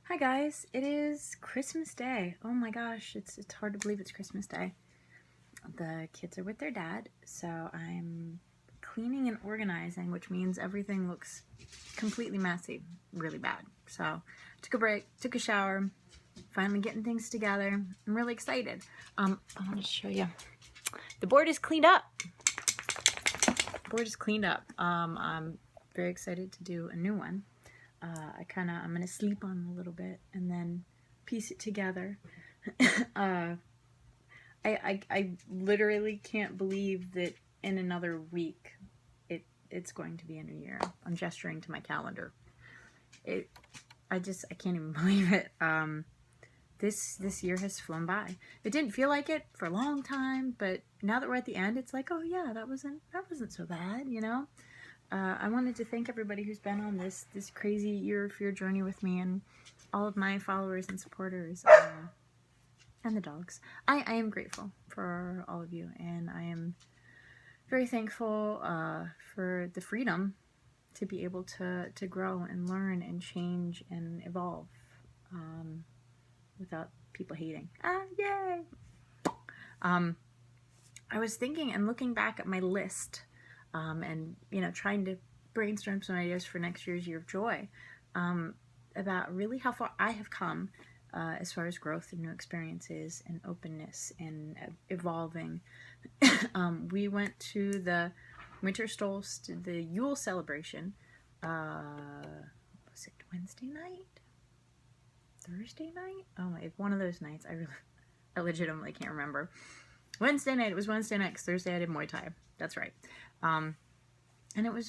Hi guys, it is Christmas Day. Oh my gosh, it's hard to believe it's Christmas Day. The kids are with their dad, so I'm cleaning and organizing, which means everything looks completely messy, really bad. So took a break, took a shower, finally getting things together. I'm really excited. I want to show you. The board is cleaned up. I'm very excited to do a new one. I'm gonna sleep on it a little bit and then piece it together. I literally can't believe that in another week it's going to be a new year. I'm gesturing to my calendar. I can't even believe it. This year has flown by. It didn't feel like it for a long time, but now that we're at the end, it's like, oh yeah, that wasn't so bad, you know. I wanted to thank everybody who's been on this crazy Year of Fear journey with me, and all of my followers and supporters, and the dogs. I am grateful for all of you, and I am very thankful for the freedom to be able to grow and learn and change and evolve without people hating. Yay! I was thinking and looking back at my list, and trying to brainstorm some ideas for next year's Year of Joy, about really how far I have come as far as growth and new experiences and openness and evolving. We went to the winter solstice, the Yule celebration. Was it Wednesday night? Thursday night? Oh my! One of those nights. I legitimately can't remember. Wednesday night. It was Wednesday night because Thursday I did Muay Thai. That's right. And it was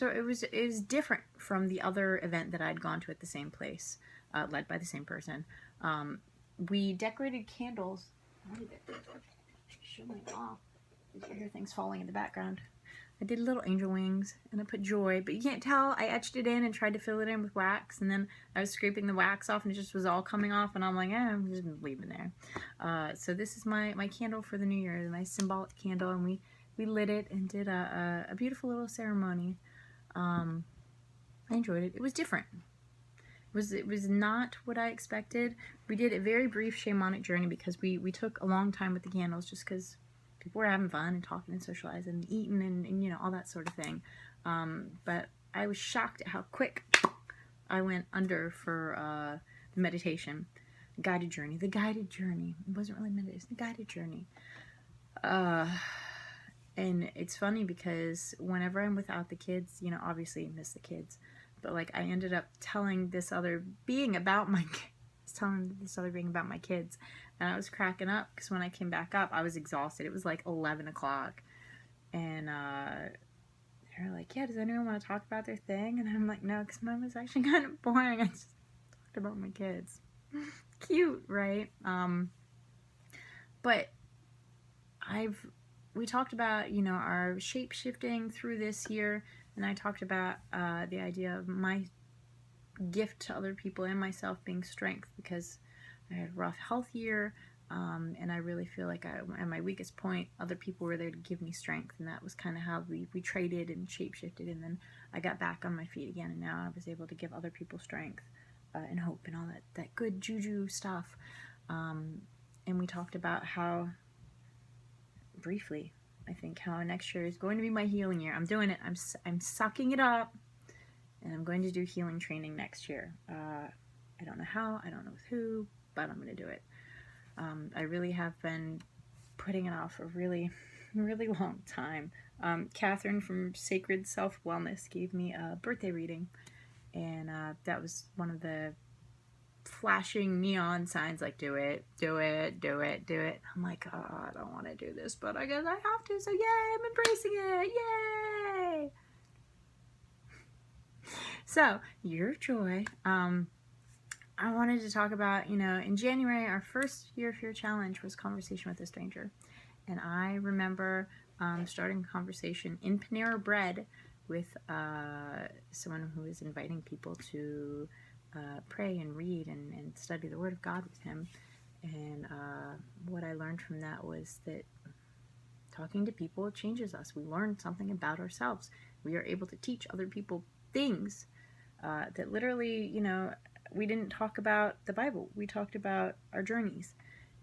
different from the other event that I'd gone to at the same place, led by the same person. We decorated candles. What did it? Show my off. Did you hear things falling in the background? I did little angel wings and I put joy, but you can't tell. I etched it in and tried to fill it in with wax, and then I was scraping the wax off and it just was all coming off, and I'm like, I'm just leaving there. So this is my candle for the new year, my symbolic candle, and we lit it and did a beautiful little ceremony. I enjoyed it. It was different. It was not what I expected. We did a very brief shamanic journey because we took a long time with the candles, just because people were having fun and talking and socializing and eating and all that sort of thing. But I was shocked at how quick I went under for the meditation, the guided journey. It wasn't really meditation, the guided journey. And it's funny because whenever I'm without the kids, obviously I miss the kids, but like I ended up telling this other being about my kids, and I was cracking up because when I came back up, I was exhausted. It was like 11 o'clock, and they were like, "Yeah, does anyone want to talk about their thing?" And I'm like, "No, because mine was actually kind of boring. I just talked about my kids." Cute, right? But we talked about, our shape shifting through this year, and I talked about the idea of my gift to other people and myself being strength, because I had a rough health year, and I really feel like at my weakest point, other people were there to give me strength, and that was kind of how we traded and shape shifted, and then I got back on my feet again, and now I was able to give other people strength and hope and all that good juju stuff. And we talked about how, briefly, I think, how next year is going to be my healing year. I'm doing it. I'm sucking it up, and I'm going to do healing training next year. I don't know how, I don't know with who, but I'm going to do it. I really have been putting it off for a really, really long time. Catherine from Sacred Self Wellness gave me a birthday reading, and that was one of the flashing neon signs, like, do it, do it, do it, do it. I'm like, oh, I don't want to do this, but I guess I have to, so yay, I'm embracing it, yay! So, Year of Joy. I wanted to talk about, in January, our first Year of Fear challenge was Conversation with a Stranger. And I remember starting a conversation in Panera Bread with someone who was inviting people to pray and read and study the Word of God with him. And what I learned from that was that talking to people changes us. We learn something about ourselves. We are able to teach other people things that literally, we didn't talk about the Bible. We talked about our journeys.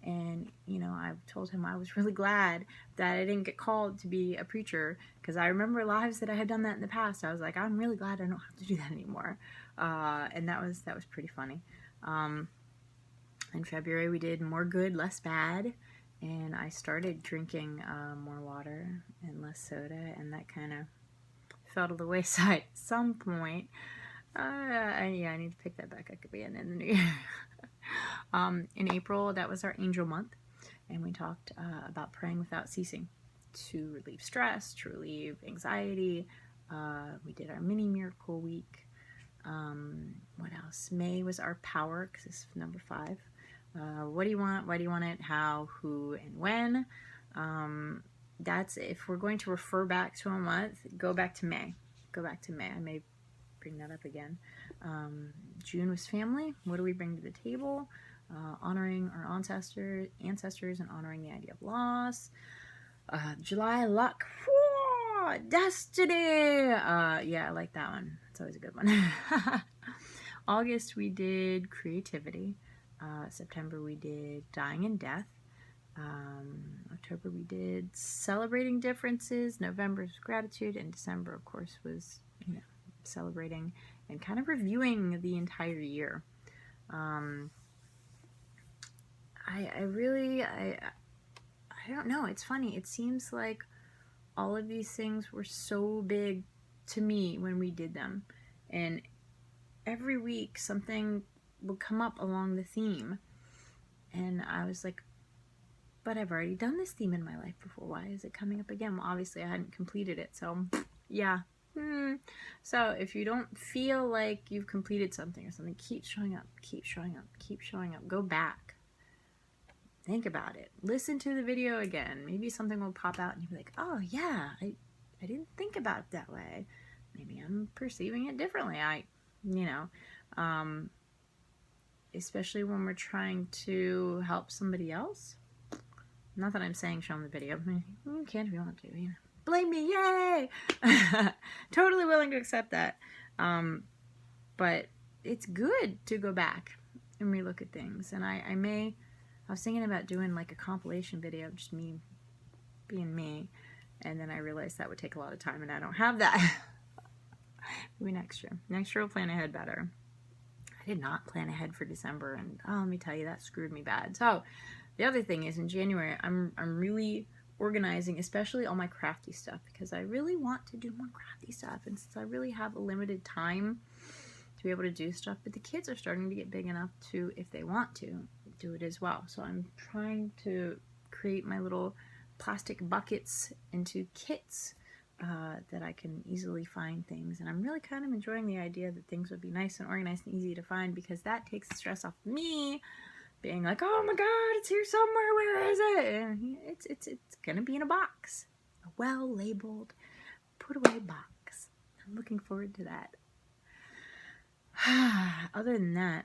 And, you know, I told him I was really glad that I didn't get called to be a preacher, because I remember lives that I had done that in the past. I was like, I'm really glad I don't have to do that anymore. And that was pretty funny. In February, we did More Good, Less Bad. And I started drinking more water and less soda, and that kind of fell to the wayside at some point. Yeah, I need to pick that back up again in the new year. In April, that was our angel month, and we talked about praying without ceasing to relieve stress, to relieve anxiety. We did our mini miracle week. What else? May was our power, because it's number 5. What do you want? Why do you want it? How, who, and when? That's, if we're going to refer back to a month, go back to May. Go back to May. I may bring that up again. June was family. What do we bring to the table? Honoring our ancestors and honoring the idea of loss. July, luck. Whoa, destiny. Yeah, I like that one. It's always a good one. August, we did creativity. September, we did dying and death. October, we did celebrating differences. November was gratitude. And December, of course, was, you know, celebrating and kind of reviewing the entire year. I don't know. It's funny. It seems like all of these things were so big to me when we did them. And every week something would come up along the theme. And I was like, but I've already done this theme in my life before. Why is it coming up again? Well, obviously I hadn't completed it. So, yeah. So if you don't feel like you've completed something or something, keep showing up, keep showing up, keep showing up. Go back. Think about it. Listen to the video again. Maybe something will pop out and you'll be like, oh yeah, I didn't think about it that way. Maybe I'm perceiving it differently. Especially when we're trying to help somebody else. Not that I'm saying show them the video. I mean, you can if you want to. You know. Blame me, yay! Totally willing to accept that. But it's good to go back and relook at things. And I was thinking about doing like a compilation video of just me being me. And then I realized that would take a lot of time, and I don't have that. Maybe next year. Next year we'll plan ahead better. I did not plan ahead for December, and let me tell you, that screwed me bad. So the other thing is, in January, I'm really organizing, especially all my crafty stuff, because I really want to do more crafty stuff, and since I really have a limited time to be able to do stuff, but the kids are starting to get big enough to, if they want to, do it as well. So I'm trying to create my little plastic buckets into kits that I can easily find things, and I'm really kind of enjoying the idea that things would be nice and organized and easy to find, because that takes the stress off me being like, oh my god, it's here somewhere, where is it? And it's gonna be in a box, a well labeled, put away box. I'm looking forward to that. Other than that,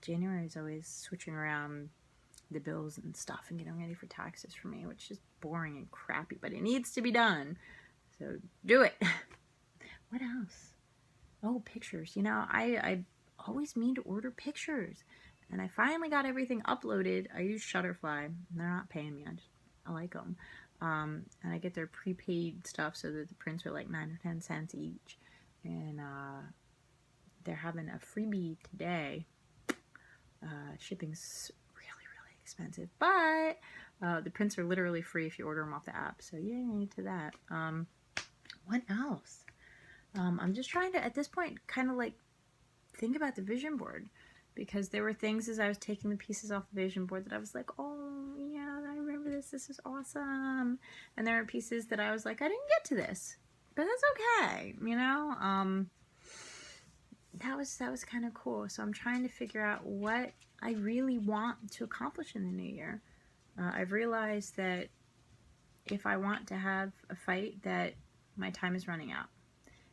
January is always switching around the bills and stuff and getting ready for taxes for me, which is boring and crappy, but it needs to be done. So do it. What else? Oh, pictures. You know, I always mean to order pictures, and I finally got everything uploaded. I use Shutterfly. They're not paying me. I like them. And I get their prepaid stuff so that the prints are like 9 or 10 cents each. And they're having a freebie today. Shipping's really, really expensive, but the prints are literally free if you order them off the app. So yay to that. What else? I'm just trying to, at this point, kind of like think about the vision board, because there were things as I was taking the pieces off the vision board that I was like, oh yeah, I remember this. This is awesome. And there are pieces that I was like, I didn't get to this, but that's okay. You know, that was kind of cool. So I'm trying to figure out what I really want to accomplish in the new year. I've realized that if I want to have a fight, that my time is running out.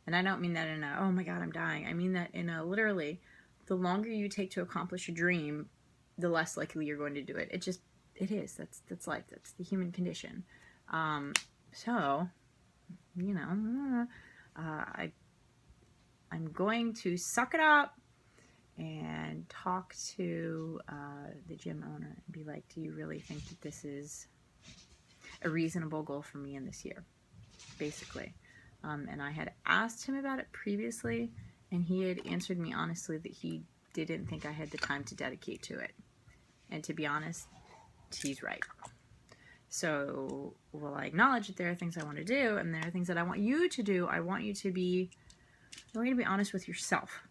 And I don't mean that in a, oh my god, I'm dying. I mean that in a, literally, the longer you take to accomplish a dream, the less likely you're going to do it. It is. That's life. That's the human condition. So, you know, I'm going to suck it up talk to the gym owner and be like, do you really think that this is a reasonable goal for me in this year? Basically. And I had asked him about it previously, and he had answered me honestly that he didn't think I had the time to dedicate to it. And to be honest, he's right. So, while I acknowledge that there are things I want to do, and there are things that I want you to do, I want you to be honest with yourself.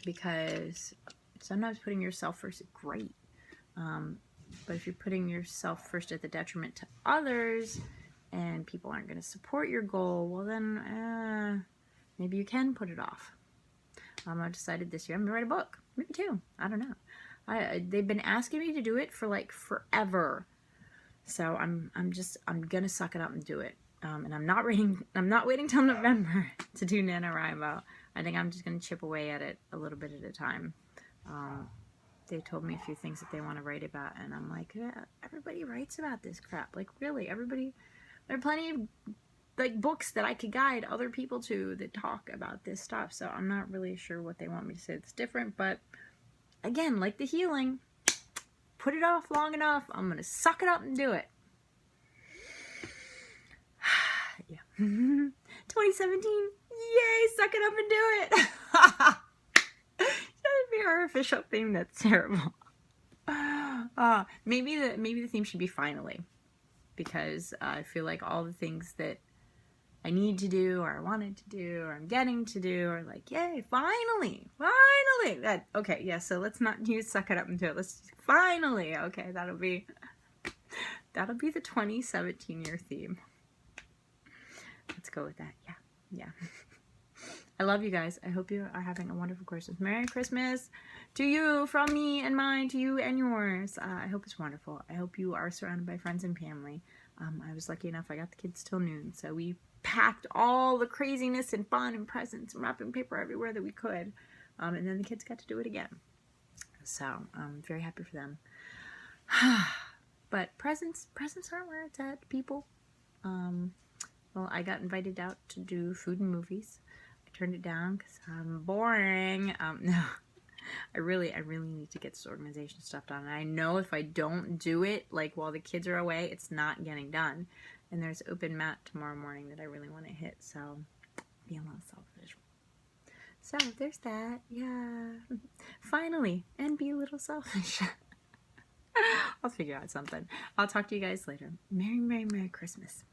Because sometimes putting yourself first is great. But if you're putting yourself first at the detriment to others, and people aren't going to support your goal, well then, maybe you can put it off. I decided this year I'm going to write a book. Maybe two. I don't know. They've been asking me to do it for like forever. So I'm going to suck it up and do it. And I'm not waiting till November to do NaNoWriMo. I think I'm just going to chip away at it a little bit at a time. They told me a few things that they want to write about, and I'm like, yeah, everybody writes about this crap. Like, really, everybody, there are plenty of, like, books that I could guide other people to that talk about this stuff, so I'm not really sure what they want me to say that's different, but, again, like the healing, put it off long enough, I'm going to suck it up and do it. Yeah. 2017, yay, suck it up and do it! That would be our official theme. That's terrible. Maybe the theme should be finally, because I feel like all the things that I need to do, or I wanted to do, or I'm getting to do, are like, yay, finally. That okay, yeah. So let's not use suck it up and do it. Let's finally. Okay, that'll be the 2017 year theme. Let's go with that. Yeah. I love you guys. I hope you are having a wonderful Christmas. Merry Christmas to you, from me and mine, to you and yours. I hope it's wonderful. I hope you are surrounded by friends and family. I was lucky enough, I got the kids till noon, so we packed all the craziness and fun and presents and wrapping paper everywhere that we could. And then the kids got to do it again. So I'm very happy for them. But presents aren't where it's at, people. Well, I got invited out to do food and movies. Turned it down because I'm boring. No, I really need to get this organization stuff done. And I know if I don't do it, like while the kids are away, it's not getting done. And there's open mat tomorrow morning that I really want to hit. So, be a little selfish. So, there's that. Yeah. Finally. And be a little selfish. I'll figure out something. I'll talk to you guys later. Merry Christmas.